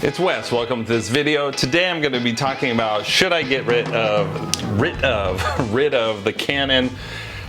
It's Wes. Welcome to this video. Today I'm going to be talking about should I get rid of the Canon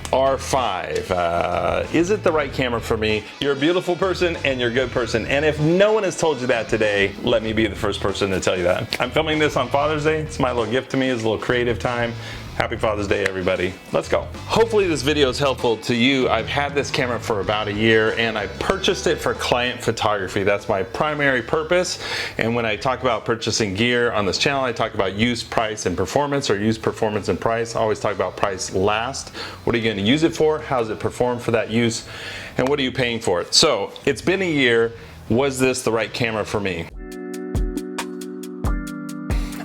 R5. Is it the right camera for me? You're a beautiful person and you're a good person, and if no one has told you that today, let me be the first person to tell you that. I'm filming this on Father's Day. It's my little gift to me. It's a little creative time. Happy Father's Day, everybody. Let's go. Hopefully this video is helpful to you. I've had this camera for about a year and I purchased it for client photography. That's my primary purpose. And when I talk about purchasing gear on this channel, I talk about use, price, and performance, or use, performance, and price. I always talk about price last. What are you gonna use it for? How does it perform for that use? And what are you paying for it? So it's been a year. Was this the right camera for me?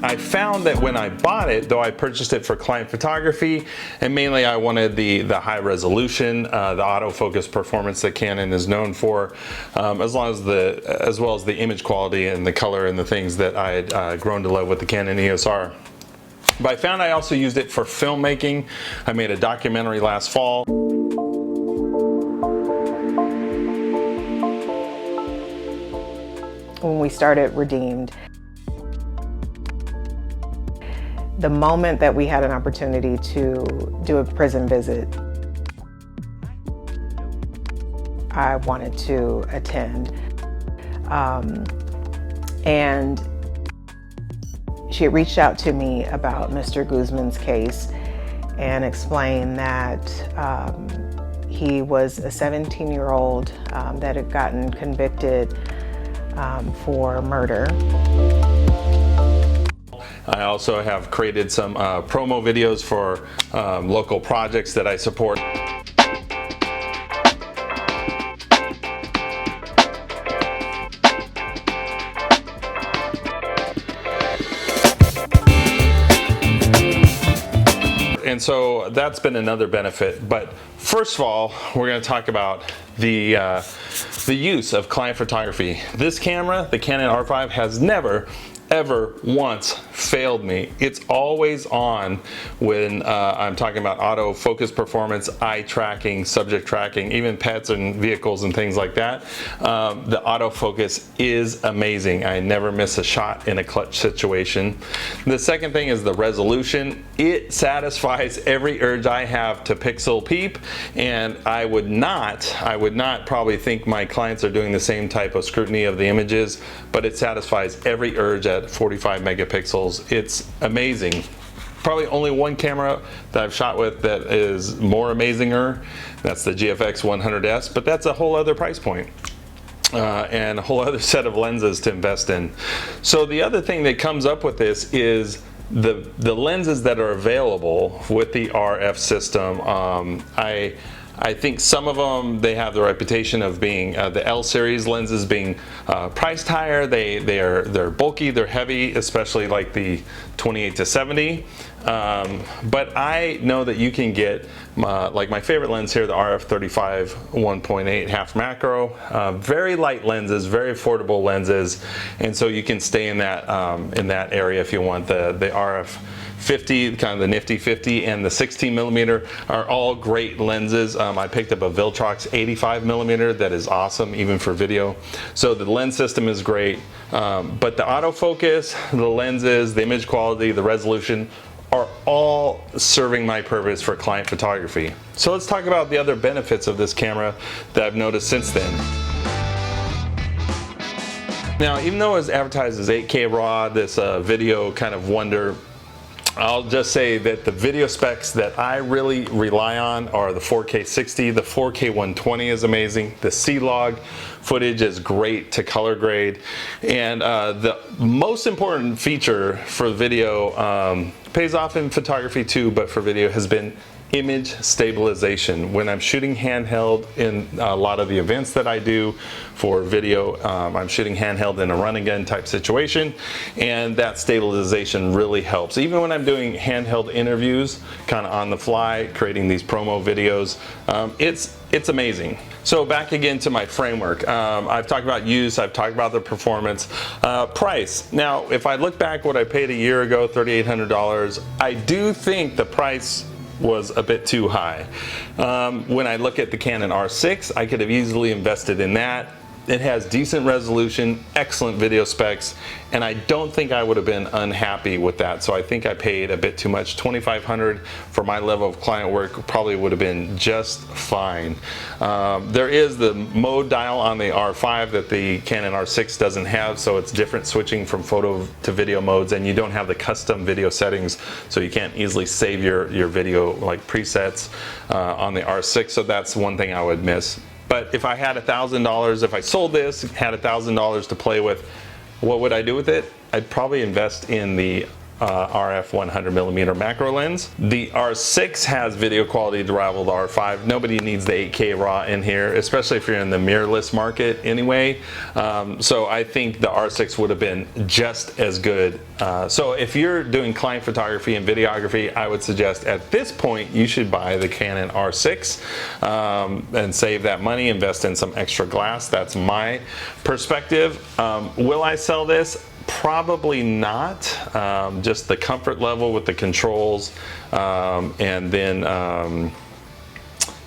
I found that when I bought it, though I purchased it for client photography, and mainly I wanted the high resolution, the autofocus performance that Canon is known for, as well as the image quality and the color and the things that I had grown to love with the Canon EOS R. But I found I also used it for filmmaking. I made a documentary last fall. When we started Redeemed, the moment that we had an opportunity to do a prison visit, I wanted to attend. And she had reached out to me about Mr. Guzman's case and explained that he was a 17-year-old that had gotten convicted for murder. I also have created some promo videos for local projects that I support. And so that's been another benefit. But first of all, we're going to talk about the use of client photography. This camera, the Canon R5, has never ever once failed me. It's always on when I'm talking about autofocus performance, eye tracking, subject tracking, even pets and vehicles and things like that. The autofocus is amazing. I never miss a shot in a clutch situation. The second thing is the resolution. It satisfies every urge I have to pixel peep, and I would not probably think my clients are doing the same type of scrutiny of the images, but it satisfies every urge at 45 megapixels. It's amazing. Probably only one camera that I've shot with that is more amazinger. That's the GFX 100S, but that's a whole other price point. And a whole other set of lenses to invest in. So the other thing that comes up with this is the lenses that are available with the RF system. I think some of them, they have the reputation of being the L series lenses being priced higher. They're bulky, they're heavy, especially like the 28 to 70. But I know that you can get like my favorite lens here, the RF 35 1.8 half macro. Very light lenses, very affordable lenses, and so you can stay in that area if you want. The RF 50, kind of the nifty 50, and the 16 millimeter are all great lenses. I picked up a Viltrox 85 millimeter that is awesome even for video. So the lens system is great, but the autofocus, the lenses, the image quality, the resolution are all serving my purpose for client photography. So let's talk about the other benefits of this camera that I've noticed since then. Now, even though it's advertised as 8K RAW, this video kind of wonder, I'll just say that the video specs that I really rely on are the 4K 60, the 4K 120 is amazing, the C-Log footage is great to color grade, and the most important feature for video, pays off in photography too, but for video has been image stabilization. When I'm shooting handheld in a lot of the events that I do for video, I'm shooting handheld in a run and gun type situation, and that stabilization really helps. Even when I'm doing handheld interviews, kind of on the fly, creating these promo videos, it's amazing. So back again to my framework. I've talked about use, I've talked about the performance. Price. Now, if I look back what I paid a year ago, $3,800, I do think the price was a bit too high. When I look at the Canon R6, I could have easily invested in that. It has decent resolution, excellent video specs, and I don't think I would have been unhappy with that. So I think I paid a bit too much. $2,500 for my level of client work probably would have been just fine. There is the mode dial on the R5 that the Canon R6 doesn't have, so it's different switching from photo to video modes, and you don't have the custom video settings, so you can't easily save your video like presets on the R6, so that's one thing I would miss. But if I had $1,000, if I sold this, had $1,000 to play with, what would I do with it? I'd probably invest in the RF 100mm macro lens. The R6 has video quality to rival the R5. Nobody needs the 8K RAW in here, especially if you're in the mirrorless market anyway. So I think the R6 would have been just as good. So if you're doing client photography and videography, I would suggest at this point you should buy the Canon R6 and save that money, invest in some extra glass. That's my perspective. Will I sell this? Probably not. Just the comfort level with the controls, and then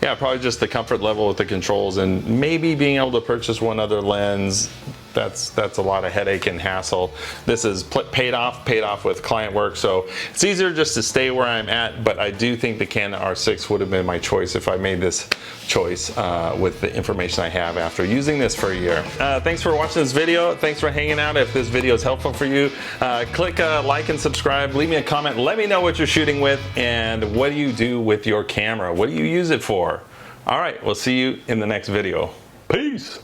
yeah, probably just the comfort level with the controls, and maybe being able to purchase one other lens. That's a lot of headache and hassle. This is paid off with client work, so it's easier just to stay where I'm at. But I do think the Canon R6 would have been my choice if I made this choice with the information I have after using this for a year. Thanks for watching this video. Thanks for hanging out. If this video is helpful for you, click like and subscribe. Leave me a comment. Let me know what you're shooting with and what do you do with your camera. What do you use it for? All right, we'll see you in the next video. Peace.